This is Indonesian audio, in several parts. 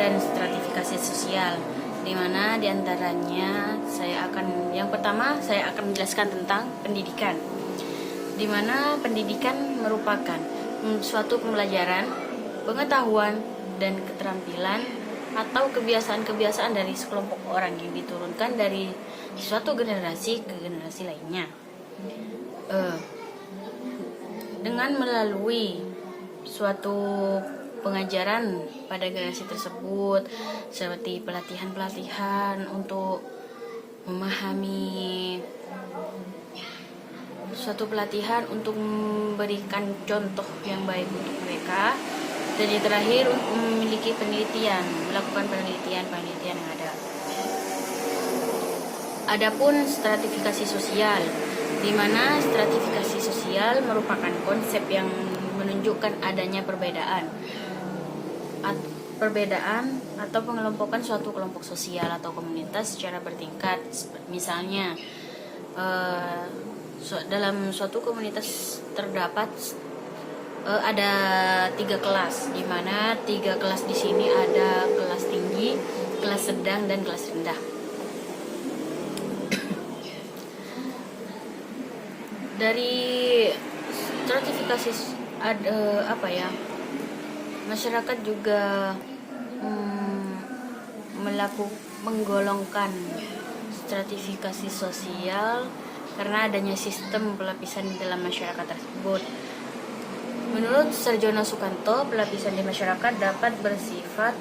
dan stratifikasi sosial, di mana diantaranya yang pertama saya akan menjelaskan tentang pendidikan, di mana pendidikan merupakan suatu pembelajaran, pengetahuan, dan keterampilan atau kebiasaan-kebiasaan dari sekelompok orang yang diturunkan dari suatu generasi ke generasi lainnya. Dengan melalui suatu pengajaran pada generasi tersebut, seperti pelatihan-pelatihan untuk memahami, suatu pelatihan untuk memberikan contoh yang baik untuk mereka, dan yang terakhir memiliki melakukan penelitian yang ada. Adapun stratifikasi sosial, di mana stratifikasi sosial merupakan konsep yang menunjukkan adanya perbedaan atau pengelompokan suatu kelompok sosial atau komunitas secara bertingkat. Misalnya dalam suatu komunitas terdapat ada 3 kelas, di mana 3 kelas di sini ada kelas tinggi, kelas sedang, dan kelas rendah. Dari stratifikasi masyarakat juga menggolongkan stratifikasi sosial karena adanya sistem pelapisan di dalam masyarakat tersebut. Menurut Sarjono Sukanto, pelapisan di masyarakat dapat bersifat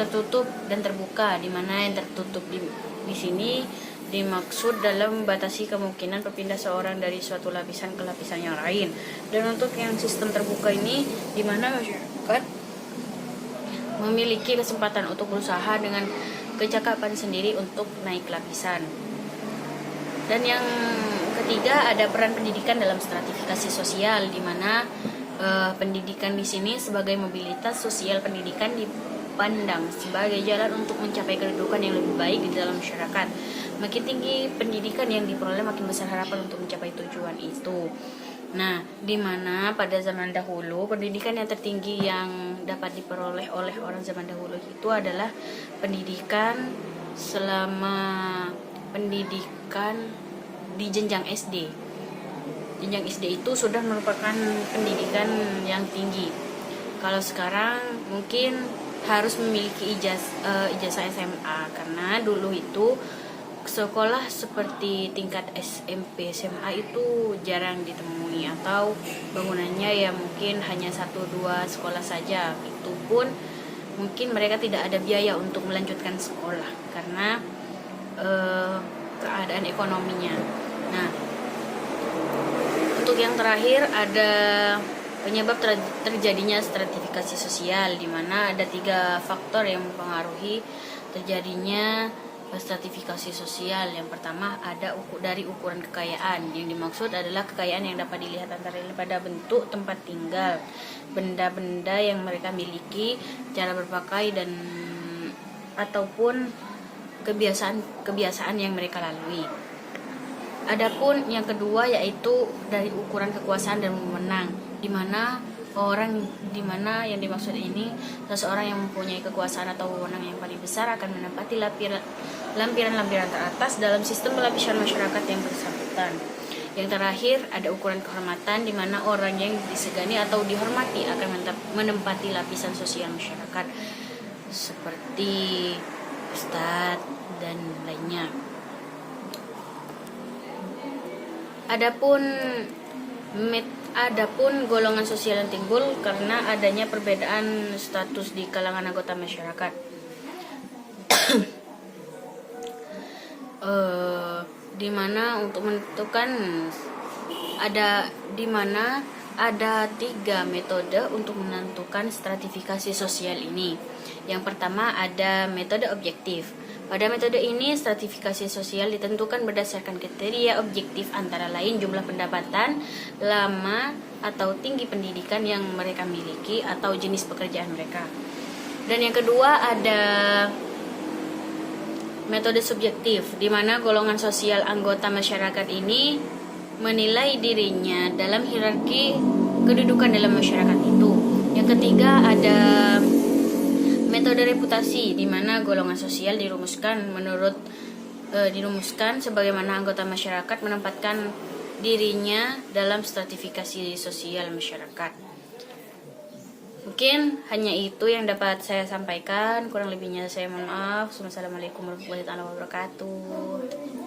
tertutup dan terbuka, di mana yang tertutup di sini dimaksud dalam membatasi kemungkinan berpindah seorang dari suatu lapisan ke lapisan yang lain. Dan untuk yang sistem terbuka ini, di mana masyarakat memiliki kesempatan untuk berusaha dengan kecakapan sendiri untuk naik lapisan. Dan yang ketiga, ada peran pendidikan dalam stratifikasi sosial, di mana pendidikan di sini sebagai mobilitas sosial. Pendidikan dipandang sebagai jalan untuk mencapai kedudukan yang lebih baik di dalam masyarakat. Makin tinggi pendidikan yang diperoleh, makin besar harapan untuk mencapai tujuan itu. Nah, di mana pada zaman dahulu pendidikan yang tertinggi yang dapat diperoleh oleh orang zaman dahulu itu adalah pendidikan di jenjang SD. Jenjang SD itu sudah merupakan pendidikan yang tinggi. Kalau sekarang mungkin harus memiliki ijazah SMA, karena dulu itu sekolah seperti tingkat SMP, SMA itu jarang ditemui, atau bangunannya ya mungkin hanya 1-2 sekolah saja. Itu pun mungkin mereka tidak ada biaya untuk melanjutkan sekolah karena keadaan ekonominya. Nah, untuk yang terakhir ada penyebab terjadinya stratifikasi sosial, di mana ada 3 faktor yang mempengaruhi terjadinya stratifikasi sosial. Yang pertama, ada dari ukuran kekayaan. Yang dimaksud adalah kekayaan yang dapat dilihat antara lain pada bentuk tempat tinggal, benda-benda yang mereka miliki, cara berpakaian, dan ataupun kebiasaan yang mereka lalui. Adapun yang kedua yaitu dari ukuran kekuasaan dan wewenang, di mana yang dimaksud ini, seseorang yang mempunyai kekuasaan atau wewenang yang paling besar akan menempati lampiran-lampiran teratas dalam sistem pelapisan masyarakat yang bersangkutan. Yang terakhir ada ukuran kehormatan, di mana orang yang disegani atau dihormati akan menempati lapisan sosial masyarakat seperti ustadz dan lainnya. Adapun golongan sosial yang timbul karena adanya perbedaan status di kalangan anggota masyarakat. Di mana untuk menentukan ada 3 metode untuk menentukan stratifikasi sosial ini. Yang pertama ada metode objektif. Pada metode ini, stratifikasi sosial ditentukan berdasarkan kriteria objektif, antara lain jumlah pendapatan, lama atau tinggi pendidikan yang mereka miliki, atau jenis pekerjaan mereka. Dan yang kedua ada metode subjektif, di mana golongan sosial anggota masyarakat ini menilai dirinya dalam hierarki kedudukan dalam masyarakat itu. Yang ketiga ada Metode reputasi, di mana golongan sosial dirumuskan sebagaimana anggota masyarakat menempatkan dirinya dalam stratifikasi sosial masyarakat. Mungkin hanya itu yang dapat saya sampaikan. Kurang lebihnya saya mohon maaf. Wassalamualaikum warahmatullahi wabarakatuh.